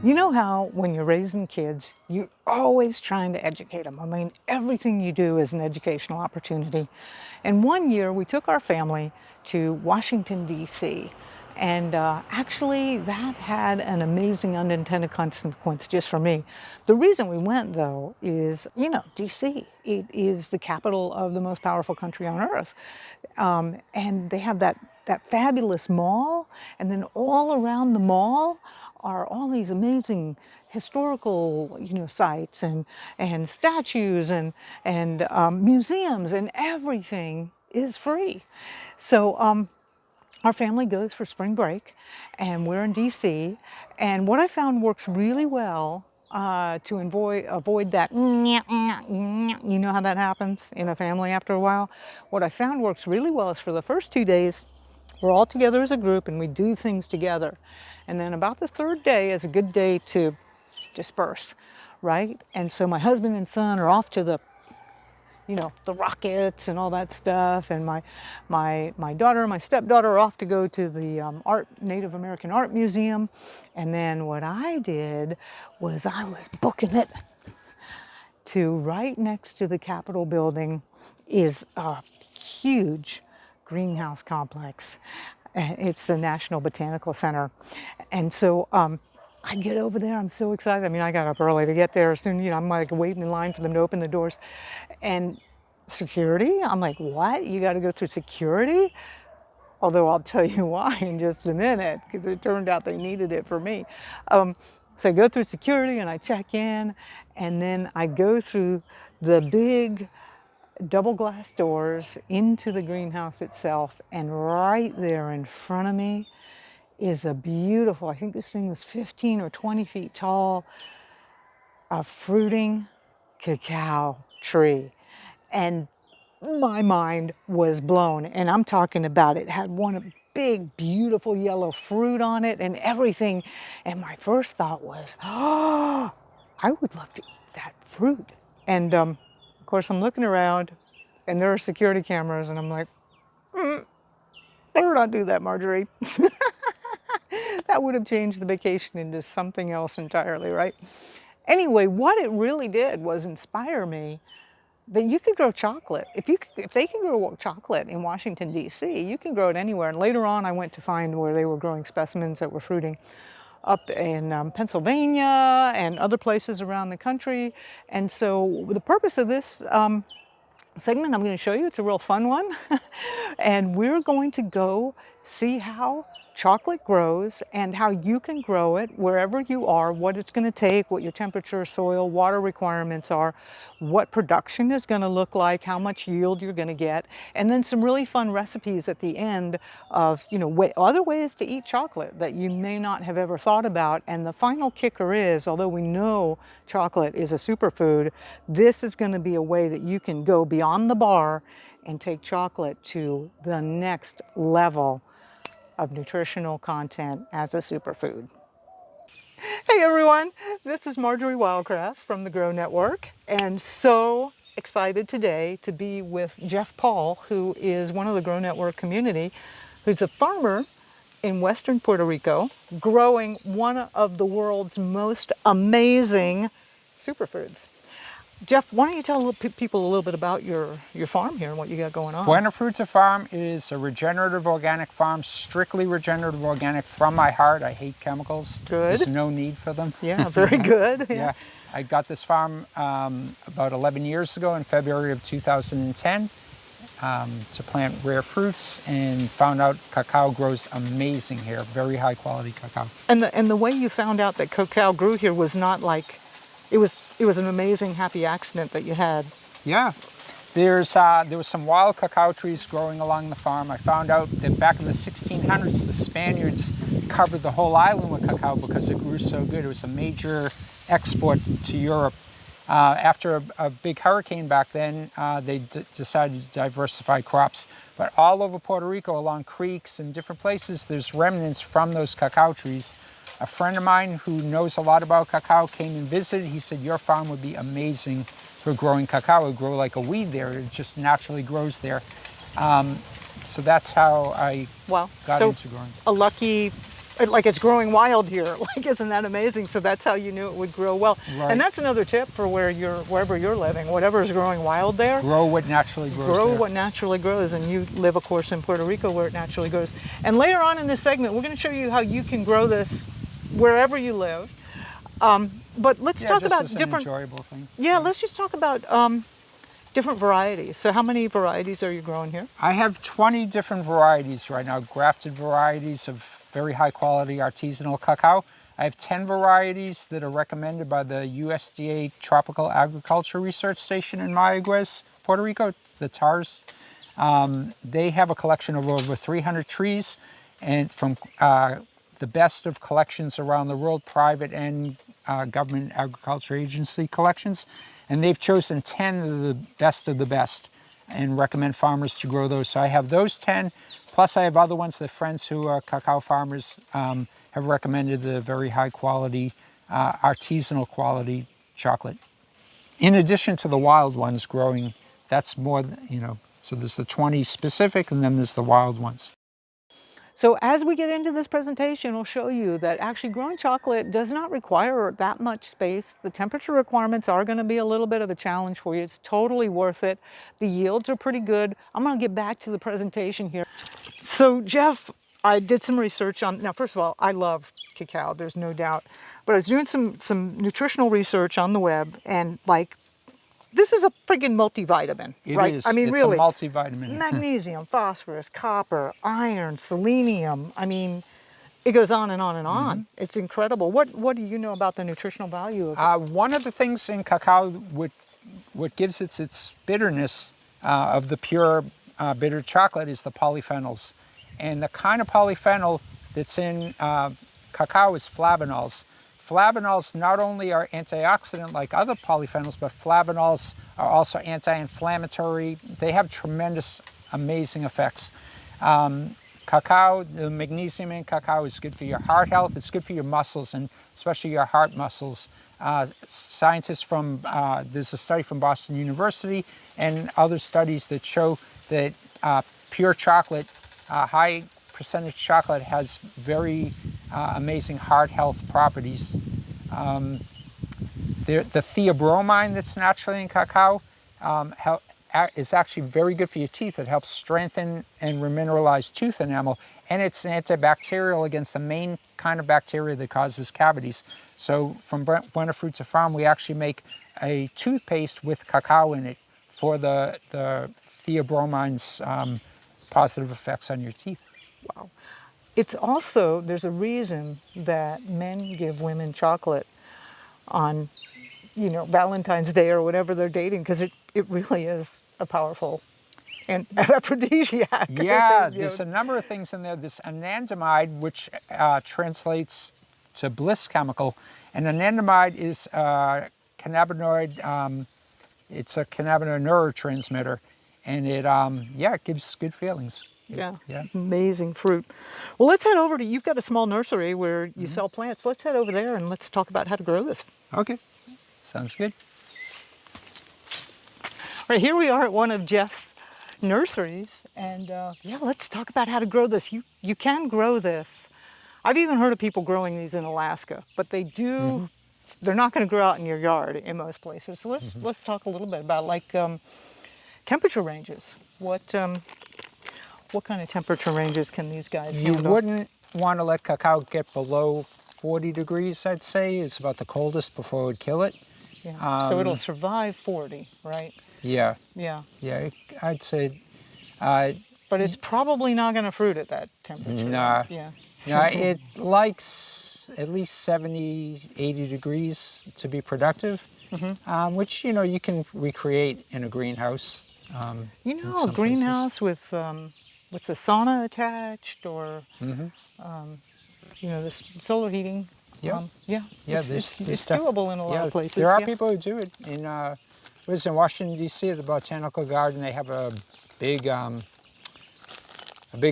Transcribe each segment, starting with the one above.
You know how when you're raising kids, you're always trying to educate them. I mean, everything you do is an educational opportunity. And one year we took our family to Washington, D.C. And actually, that had an amazing unintended consequence just for me. The reason we went, though, is, D.C. It is the capital of the most powerful country on earth. And they have that fabulous mall, and then all around the mall are all these amazing historical, sites and statues and museums, and everything is free. So our family goes for spring break, and we're in DC. And what I found works really well to avoid that, you know how that happens in a family after a while. What I found works really well is for the first 2 days, we're all together as a group and we do things together. And then about the third day is a good day to disperse, right? And so my husband and son are off to the rockets and all that stuff. And my daughter and my stepdaughter are off to go to the Native American Art Museum. And then what I did was I was booking it to right next to the Capitol building is a huge greenhouse complex. It's the National Botanical Center. And so I get over there, I'm so excited. I mean, I got up early to get there. Soon, I'm like waiting in line for them to open the doors. And security, I'm like, what? You got to go through security? Although I'll tell you why in just a minute, because it turned out they needed it for me. So I go through security and I check in, and then I go through the big double glass doors into the greenhouse itself, and right there in front of me is a beautiful, I think this thing was 15 or 20 feet tall, a fruiting cacao tree. And my mind was blown, and I'm talking about it had one big beautiful yellow fruit on it and everything. And my first thought was, oh, I would love to eat that fruit. And of course I'm looking around and there are security cameras, and I'm like, better not do that, Marjorie. That would have changed the vacation into something else entirely, right? Anyway, what it really did was inspire me that you could grow chocolate. If they can grow chocolate in Washington, D.C., you can grow it anywhere. And later on, I went to find where they were growing specimens that were fruiting up in Pennsylvania and other places around the country. And so the purpose of this segment I'm going to show you, it's a real fun one. And we're going to go see how chocolate grows and how you can grow it wherever you are, what it's going to take, what your temperature, soil, water requirements are, what production is going to look like, how much yield you're going to get, and then some really fun recipes at the end of, other ways to eat chocolate that you may not have ever thought about. And the final kicker is, although we know chocolate is a superfood, this is going to be a way that you can go beyond the bar and take chocolate to the next level of nutritional content as a superfood. Hey everyone, this is Marjory Wildcraft from the Grow Network, and so excited today to be with Jeff Paul, who is one of the Grow Network community, who's a farmer in Western Puerto Rico, growing one of the world's most amazing superfoods. Jeff, why don't you tell people a little bit about your farm here and what you got going on? Buena Fruta farm is a regenerative organic farm, strictly regenerative organic from my heart. I hate chemicals. Good. There's no need for them. Yeah, very good. Yeah. I got this farm about 11 years ago in February of 2010 to plant rare fruits, and found out cacao grows amazing here, very high quality cacao. And the way you found out that cacao grew here was not like, it was an amazing happy accident that you had. Yeah, there was some wild cacao trees growing along the farm. I found out that back in the 1600s, the Spaniards covered the whole island with cacao because it grew so good. It was a major export to Europe. After a big hurricane back then, they decided to diversify crops. But all over Puerto Rico, along creeks and different places, there's remnants from those cacao trees. A friend of mine who knows a lot about cacao came and visited. He said, your farm would be amazing for growing cacao. It would grow like a weed there. It just naturally grows there. So that's how I got into growing. A lucky like it's growing wild here. Like, isn't that amazing? So that's how you knew it would grow well. Right. And that's another tip for wherever you're living, whatever is growing wild there. Grow what naturally grows Grow there. what naturally grows, and you live, of course, in Puerto Rico where it naturally grows. And later on in this segment, we're going to show you how you can grow this wherever you live. But let's talk about as an different. enjoyable thing. Yeah, let's just talk about different varieties. So, how many varieties are you growing here? I have 20 different varieties right now, grafted varieties of very high quality artisanal cacao. I have 10 varieties that are recommended by the USDA Tropical Agriculture Research Station in Mayaguez, Puerto Rico, the TARS. They have a collection of over 300 trees, and from the best of collections around the world, private and government agriculture agency collections. And they've chosen 10 of the best and recommend farmers to grow those. So I have those 10, plus I have other ones that friends who are cacao farmers have recommended the very high quality, artisanal quality chocolate. In addition to the wild ones growing, that's more, so there's the 20 specific and then there's the wild ones. So as we get into this presentation, we'll show you that actually growing chocolate does not require that much space. The temperature requirements are going to be a little bit of a challenge for you. It's totally worth it. The yields are pretty good. I'm going to get back to the presentation here. So Jeff, I did some research on, now first of all, I love cacao, there's no doubt. But I was doing some nutritional research on the web, and like, this is a friggin' multivitamin, right? It is. I mean, it's really. a multivitamin. Magnesium, phosphorus, copper, iron, selenium. I mean, it goes on and on and on. It's incredible. What do you know about the nutritional value of it? One of the things in cacao, what gives it its bitterness of the pure bitter chocolate is the polyphenols. And the kind of polyphenol that's in cacao is flavonols. Flavonols not only are antioxidant like other polyphenols, but flavonols are also anti-inflammatory. They have tremendous, amazing effects. Cacao, the magnesium in cacao is good for your heart health. It's good for your muscles, and especially your heart muscles. Scientists from, there's a study from Boston University and other studies that show that pure chocolate, high percentage chocolate has very amazing heart health properties. The theobromine that's naturally in cacao is actually very good for your teeth. It helps strengthen and remineralize tooth enamel, and it's antibacterial against the main kind of bacteria that causes cavities. So from Buena Fruta Farm, we actually make a toothpaste with cacao in it for the theobromine's positive effects on your teeth. Wow. It's also, there's a reason that men give women chocolate on, Valentine's Day or whatever they're dating, because it really is a powerful and aphrodisiac. Yeah, So, there's a number of things in there. This anandamide, which translates to bliss chemical, and anandamide is a cannabinoid. It's a cannabinoid neurotransmitter, and it gives good feelings. Yeah, amazing fruit. Well, let's head over to, you've got a small nursery where you sell plants. Let's head over there and let's talk about how to grow this. Okay, sounds good. All right, here we are at one of Jeff's nurseries, and let's talk about how to grow this. You can grow this. I've even heard of people growing these in Alaska, but they do, they're not going to grow out in your yard in most places. So let's talk a little bit about temperature ranges. What kind of temperature ranges can these guys handle? You wouldn't want to let cacao get below 40 degrees, I'd say. It's about the coldest before it would kill it. Yeah. So it'll survive 40, right? Yeah. Yeah. Yeah, I'd say. But it's probably not going to fruit at that temperature. Nah. Yeah. Yeah, it likes at least 70, 80 degrees to be productive, which, you can recreate in a greenhouse. A greenhouse with the sauna attached, or the solar heating. Yeah. It's doable in a lot of places. There are people who do it. In Washington D.C. at the Botanical Garden, they have a big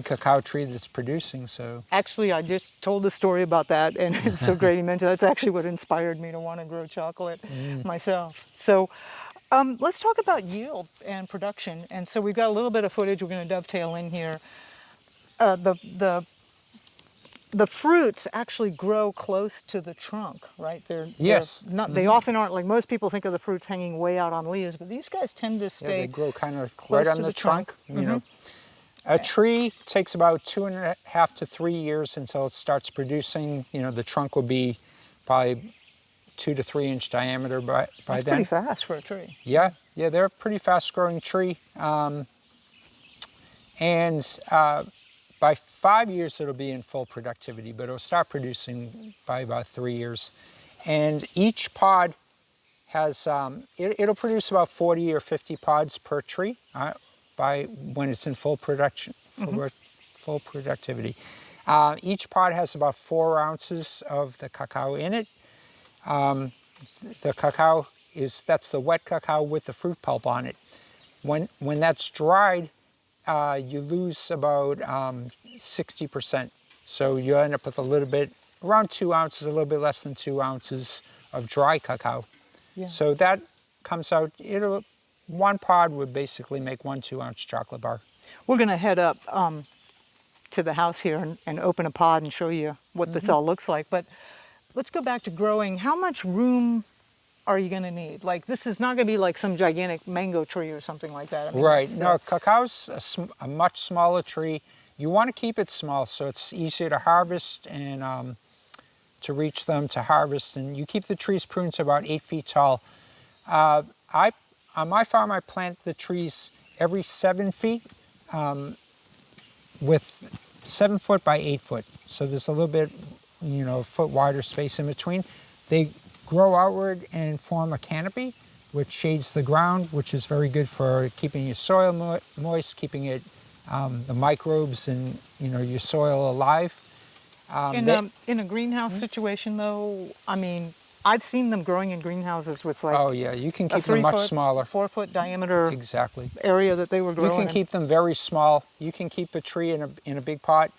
cacao tree that's producing. So actually, I just told the story about that, and it's so great you mentioned that's actually what inspired me to want to grow chocolate myself. So. Let's talk about yield and production. And so we've got a little bit of footage we're going to dovetail in here. The the fruits actually grow close to the trunk, right? Yes. They're not. They often aren't, like most people think of the fruits hanging way out on leaves, but these guys tend to Yeah, they stay grow kind of close right on to the the trunk. trunk. You know, a tree takes about 2.5 to 3 years until it starts producing. You know, the trunk will be probably 2 to 3 inch diameter by That's pretty then. fast for a tree. Yeah, yeah, they're a pretty fast growing tree. And by 5 years, it'll be in full productivity, but it'll start producing by about 3 years. And each pod has, it'll produce about 40 or 50 pods per tree by when it's in full production, full productivity. Each pod has about 4 ounces of the cacao in it. The cacao that's the wet cacao with the fruit pulp on it. When that's dried, you lose about 60%. So you end up with a little bit, around 2 ounces, a little bit less than 2 ounces of dry cacao. Yeah. So that comes out, one pod would basically make 1 2-ounce chocolate bar. We're going to head up to the house here and open a pod and show you what this all looks like. But let's go back to growing. How much room are you going to need? Like, this is not going to be like some gigantic mango tree or something like that. I mean, Right, no, cacao's a much smaller tree. You want to keep it small so it's easier to harvest and to reach them, to harvest. And you keep the trees pruned to about 8 feet tall. On my farm, I plant the trees every 7 feet with 7 foot by 8 foot. So there's a little bit, foot wider space in between. They grow outward and form a canopy, which shades the ground, which is very good for keeping your soil moist, keeping it, the microbes and, your soil alive. in a greenhouse situation, though, I mean, I've seen them growing in greenhouses with like Oh yeah, you can a keep them 3 much foot, smaller. 4 foot diameter Exactly. area that they were You growing can keep them very small. You can keep a tree in a big pot,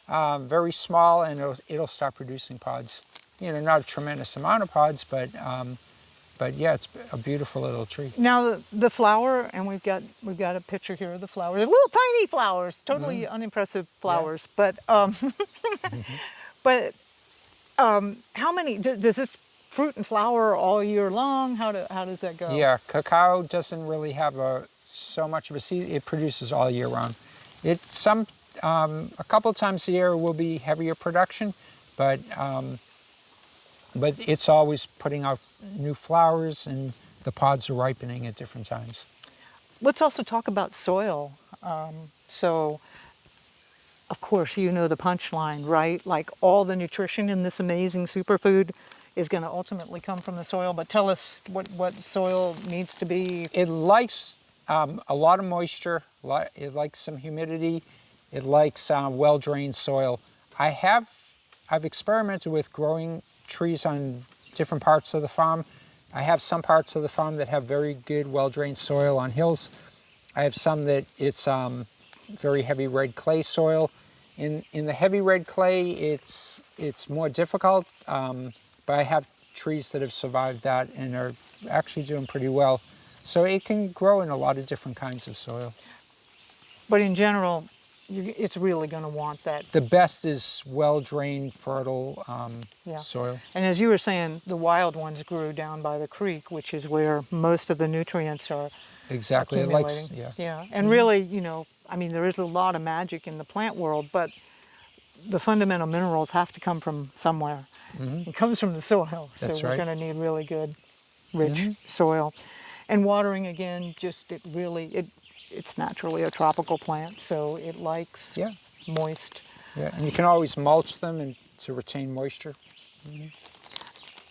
very small, and it'll start producing pods. Not a tremendous amount of pods, but yeah, it's a beautiful little tree. Now the flower, and we've got a picture here of the flower. They're little tiny flowers, totally unimpressive flowers. But but how many does this fruit and flower all year long? How does that go? Yeah, cacao doesn't really have so much of a season. It produces all year round. A couple times a year will be heavier production, but it's always putting out new flowers, and the pods are ripening at different times. Let's also talk about soil. So, of course, you know the punchline, right? Like all the nutrition in this amazing superfood is going to ultimately come from the soil. But tell us what soil needs to be. It likes a lot of moisture. It likes some humidity. It likes well-drained soil. I've experimented with growing trees on different parts of the farm. I have some parts of the farm that have very good well-drained soil on hills. I have some that it's very heavy red clay soil. In the heavy red clay, it's more difficult, but I have trees that have survived that and are actually doing pretty well. So it can grow in a lot of different kinds of soil. But in general, it's really going to want that. The best is well-drained, fertile Yeah. soil. And as you were saying, the wild ones grew down by the creek, which is where most of the nutrients are Exactly. accumulating. It likes, Yeah. And really, I mean, there is a lot of magic in the plant world, but the fundamental minerals have to come from somewhere. It comes from the soil. That's so we're right. going to need really good, rich soil. And watering, again, it's naturally a tropical plant, so it likes moist. Yeah, and you can always mulch them to retain moisture.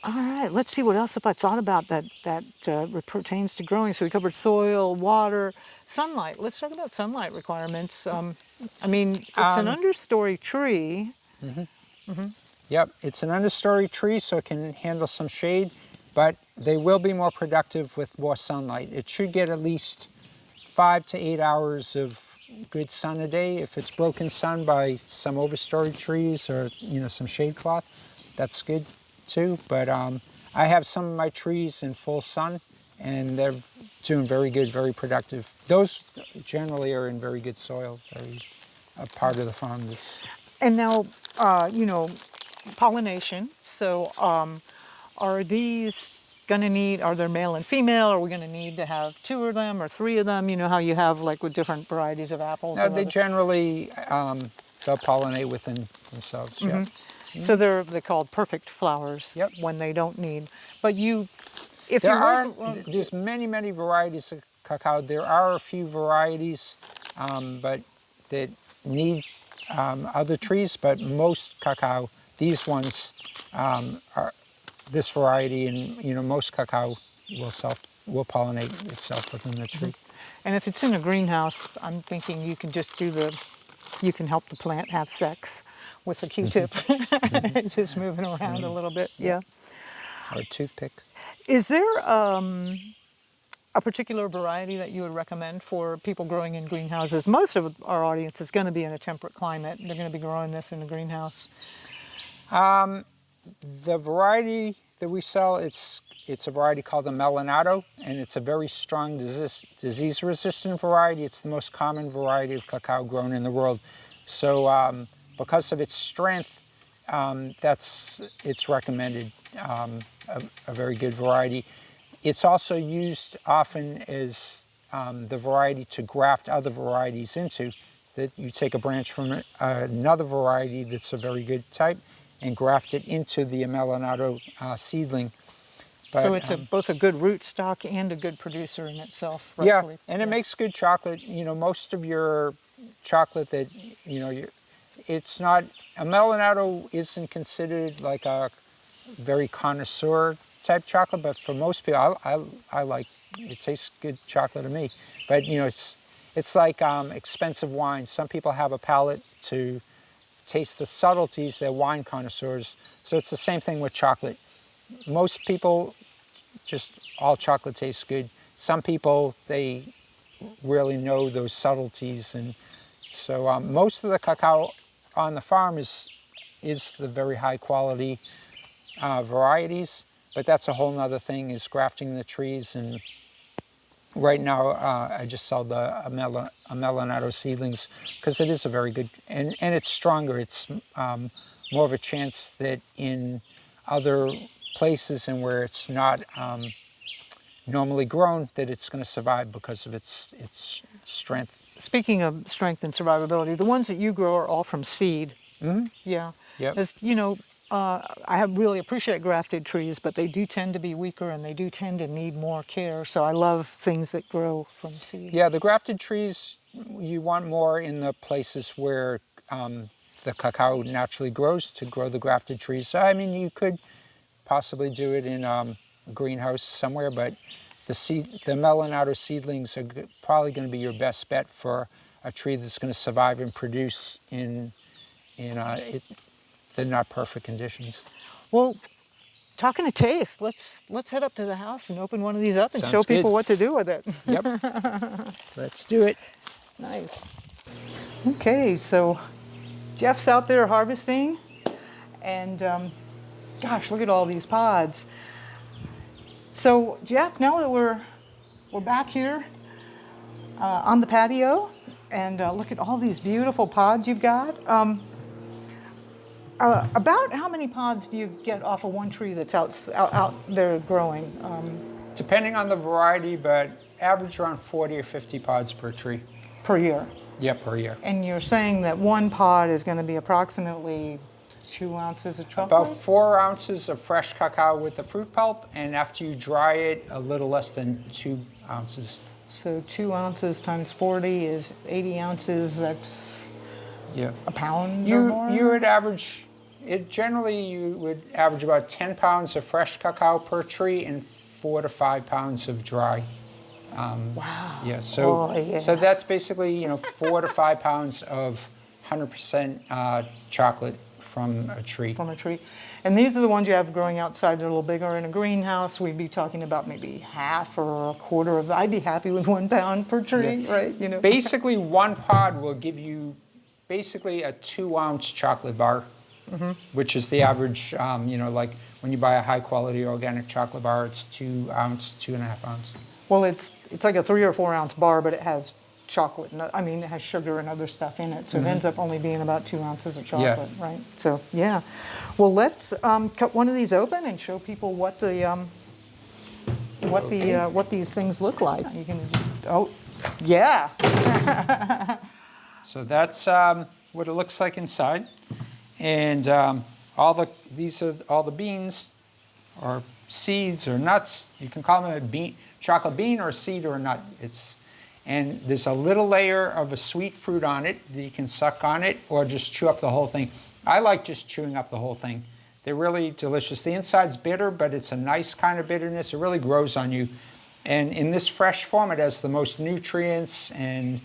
All right, let's see what else have I thought about that pertains to growing. So we covered soil, water, sunlight. Let's talk about sunlight requirements. I mean, it's an understory tree. Yep, it's an understory tree, so it can handle some shade, but they will be more productive with more sunlight. It should get at least 5 to 8 hours of good sun a day. If it's broken sun by some overstory trees or some shade cloth, that's good too. But I have some of my trees in full sun, and they're doing very good, very productive. Those generally are in very good soil, very a part of the farm that's. And now, you know, pollination. So are these going to need, are there male and female? Are we going to need to have two of them or three of them? You know how you have like with different varieties of apples Now, or they other. generally, they'll pollinate within themselves, yep. So they're called perfect flowers Yep. when they don't need. But you, if There you are, were, there's many, many varieties of cacao. There are a few varieties, but that need other trees, but most cacao, these ones are this variety, and most cacao will pollinate itself within the tree. and if it's in a greenhouse, I'm thinking you can just do the, you can help the plant have sex with a Q-tip, just moving around a little bit. Yep. Yeah. Or a toothpick. Is there a particular variety that you would recommend for people growing in greenhouses? Most of our audience is going to be in a temperate climate. They're going to be growing this in a greenhouse. The variety that we sell, it's a variety called the Melanado, and it's a very strong disease-resistant variety. It's the most common variety of cacao grown in the world. So because of its strength, it's recommended, a very good variety. It's also used often as the variety to graft other varieties into. That you take a branch from another variety that's a very good type and graft it into the Melanado seedling. But, So it's both a good root stock and a good producer in itself, yeah, rightfully. and it makes good chocolate. Most of your chocolate that, it's not, a Melanado isn't considered like a very connoisseur type chocolate, but for most people, I like, it tastes good chocolate to me. But, it's like expensive wine. Some people have a palate to taste the subtleties, they're wine connoisseurs. So it's the same thing with chocolate. Most people, just all chocolate tastes good. Some people, they really know those subtleties. And so most of the cacao on the farm is the very high quality varieties, but that's a whole nother thing, is grafting the trees. And right now, I just sell the Melanado seedlings because it is a very good, and it's stronger. It's more of a chance that in other places and where it's not normally grown, that it's going to survive because of its strength. Speaking of strength and survivability, the ones that you grow are all from seed. Mm-hmm. Yeah. Yep. I have really appreciate grafted trees, but they do tend to be weaker and they do tend to need more care. So I love things that grow from seed. Yeah, the grafted trees, you want more in the places where the cacao naturally grows to grow the grafted trees. I mean, you could possibly do it in a greenhouse somewhere, but the Melanado seedlings are probably going to be your best bet for a tree that's going to survive and produce in the not perfect conditions. Well, talking to taste, let's head up to the house and open one of these up and Sounds show people good. what to do with it. Yep. Let's do it. Nice. Okay, so Jeff's out there harvesting, and gosh, look at all these pods. So Jeff, now that we're back here on the patio, and look at all these beautiful pods you've got. About how many pods do you get off of one tree that's out there growing? Depending on the variety, but average around 40 or 50 pods per tree. Per year? Yeah, per year. And you're saying that one pod is going to be approximately 2 ounces of chocolate? About 4 ounces of fresh cacao with the fruit pulp, and after you dry it, a little less than 2 ounces. So 2 ounces times 40 is 80 ounces. That's a pound or more? You would average, generally you would average about 10 pounds of fresh cacao per tree and 4 to 5 pounds of dry. Wow. Yeah, so yeah. so that's basically 4 to 5 pounds of 100% chocolate from a tree. From a tree. And these are the ones you have growing outside. They're a little bigger. In a greenhouse, we'd be talking about maybe half or a quarter of. I'd be happy with 1 pound per tree, right? Basically, one pod will give you basically a 2-ounce chocolate bar, which is the average. Like when you buy a high-quality organic chocolate bar, it's 2 ounce, 2.5 ounce. Well, it's like a 3 or 4 ounce bar, but it has chocolate. I mean, it has sugar and other stuff in it, so it ends up only being about 2 ounces of chocolate, right? So yeah. Well, let's cut one of these open and show people what what these things look like. You can. Oh, yeah. So that's what it looks like inside, and these are all the beans, or seeds, or nuts. You can call them a bean, chocolate bean, or a seed, or a nut. And there's a little layer of a sweet fruit on it that you can suck on it, or just chew up the whole thing. I like just chewing up the whole thing. They're really delicious. The inside's bitter, but it's a nice kind of bitterness. It really grows on you. And in this fresh form, it has the most nutrients and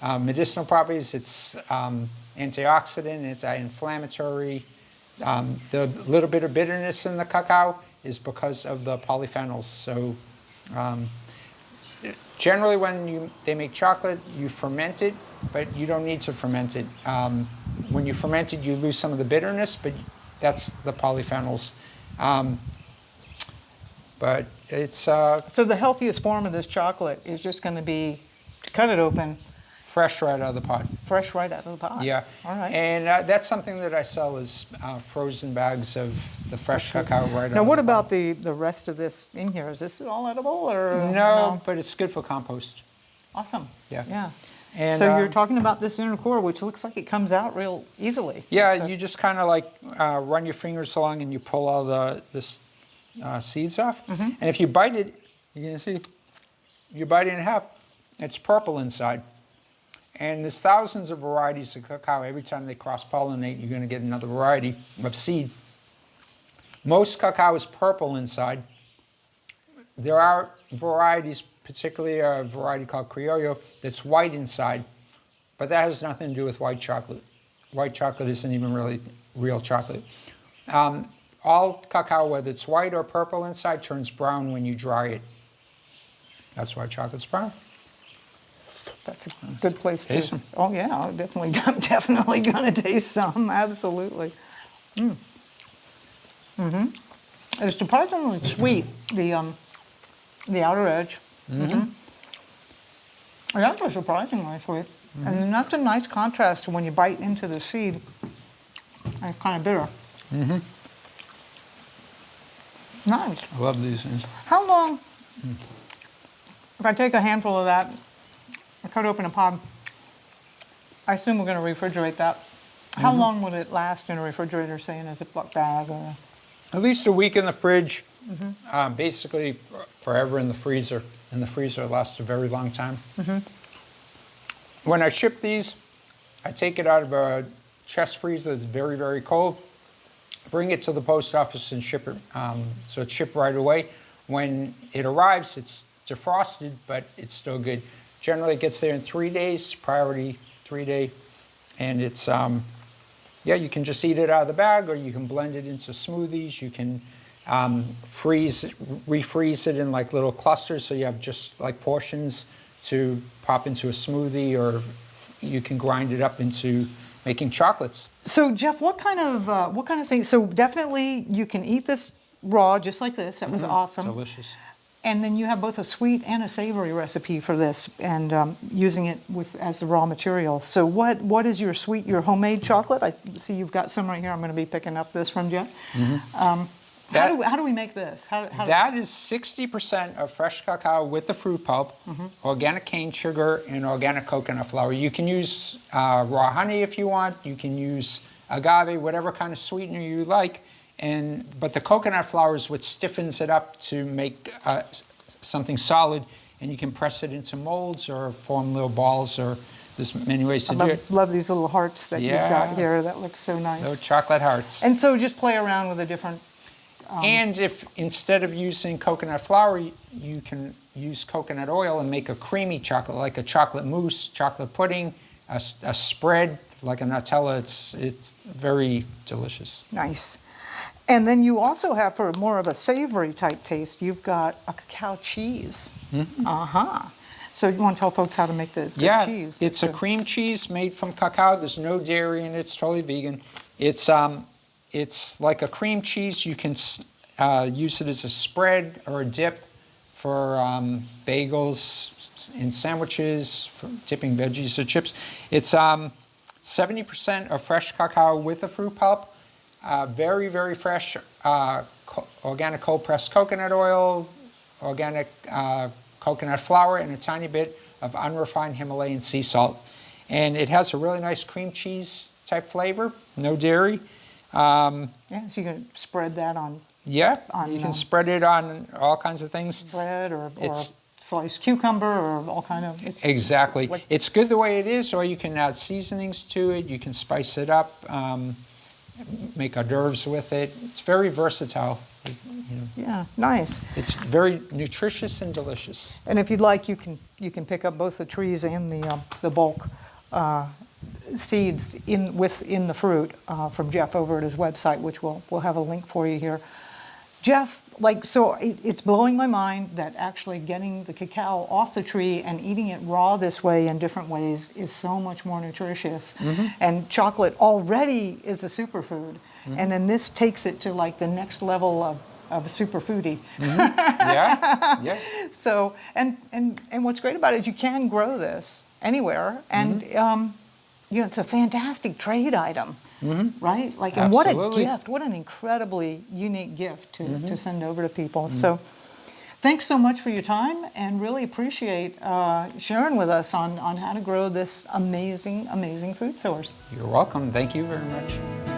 medicinal properties. It's antioxidant, it's anti-inflammatory. The little bit of bitterness in the cacao is because of the polyphenols. So generally when they make chocolate, you ferment it, but you don't need to ferment it. When you ferment it, you lose some of the bitterness, but that's the polyphenols. But it's... So the healthiest form of this chocolate is just going to be to cut it open. Fresh right out of the pot. Fresh right out of the pot. Yeah. All right. And that's something that I sell is frozen bags of the fresh cacao right out of the pot. Now, what about the rest of this in here? Is this all edible or no? But it's good for compost. Awesome. Yeah. Yeah. And so you're talking about this inner core, which looks like it comes out real easily. Yeah, you just kind of like run your fingers along and you pull all the seeds off. And if you bite it, you can see, you bite it in half, it's purple inside. And there's thousands of varieties of cacao. Every time they cross-pollinate, you're going to get another variety of seed. Most cacao is purple inside. There are varieties, particularly a variety called Criollo, that's white inside. But that has nothing to do with white chocolate. White chocolate isn't even really real chocolate. All cacao, whether it's white or purple inside, turns brown when you dry it. That's why chocolate's brown. That's a good place to taste them. Oh yeah, I'm definitely gonna taste some. Absolutely. It's surprisingly sweet. The outer edge. It's actually surprisingly sweet, and that's a nice contrast to when you bite into the seed. And it's kind of bitter. Nice. I love these things. How long? If I take a handful of that, I cut open a pod. I assume we're going to refrigerate that. How long would it last in a refrigerator, say in a Ziploc bag? Or At least a week in the fridge. Basically forever in the freezer. And the freezer lasts a very long time. When I ship these, I take it out of a chest freezer that's very, very cold, bring it to the post office and ship it. So it's shipped right away. When it arrives, it's defrosted, but it's still good. Generally, it gets there in 3 days, priority 3 day. And it's, yeah, you can just eat it out of the bag, or you can blend it into smoothies. You can refreeze it in like little clusters, so you have just like portions to pop into a smoothie, or you can grind it up into making chocolates. So Jeff, what kind of things? So definitely you can eat this raw, just like this. That was awesome. Delicious. And then you have both a sweet and a savory recipe for this, and using it as the raw material. So what is your homemade chocolate? I see you've got some right here. I'm going to be picking up this from Jeff. How do we make this? That is 60% of fresh cacao with the fruit pulp, organic cane sugar, and organic coconut flour. You can use raw honey if you want. You can use agave, whatever kind of sweetener you like. But the coconut flour is what stiffens it up to make something solid, and you can press it into molds or form little balls, or there's many ways to do it. I love these little hearts that you've got here. That looks so nice. Little chocolate hearts. And so just play around with the different... and if instead of using coconut flour, you can use coconut oil and make a creamy chocolate, like a chocolate mousse, chocolate pudding, a spread, like a Nutella. It's very delicious. Nice. And then you also have, for more of a savory type taste, you've got a cacao cheese. So you want to tell folks how to make the cheese? It's a cream cheese made from cacao. There's no dairy in it. It's totally vegan. It's like a cream cheese. You can use it as a spread or a dip for bagels, in sandwiches, for dipping veggies or chips. It's 70% of fresh cacao with the fruit pulp, very, very fresh organic cold-pressed coconut oil, organic coconut flour, and a tiny bit of unrefined Himalayan sea salt. And it has a really nice cream cheese type flavor, no dairy. Yeah, so you can spread that on Yeah, you can spread it on all kinds of things. bread or sliced cucumber or all kind of... Exactly. It's good the way it is, or you can add seasonings to it. You can spice it up, make hors d'oeuvres with it. It's very versatile. Yeah, nice. It's very nutritious and delicious. And if you'd like, you can pick up both the trees and the bulk seeds within the fruit from Jeff over at his website, which we'll have a link for you here. Jeff, it's blowing my mind that actually getting the cacao off the tree and eating it raw this way in different ways is so much more nutritious. And chocolate already is a superfood. And then this takes it to like the next level of a superfoodie. Yeah. So, and what's great about it is you can grow this anywhere, and it's a fantastic trade item, right? And what a gift! What an incredibly unique gift to send over to people. So, thanks so much for your time, and really appreciate sharing with us on how to grow this amazing food source. You're welcome. Thank you very much.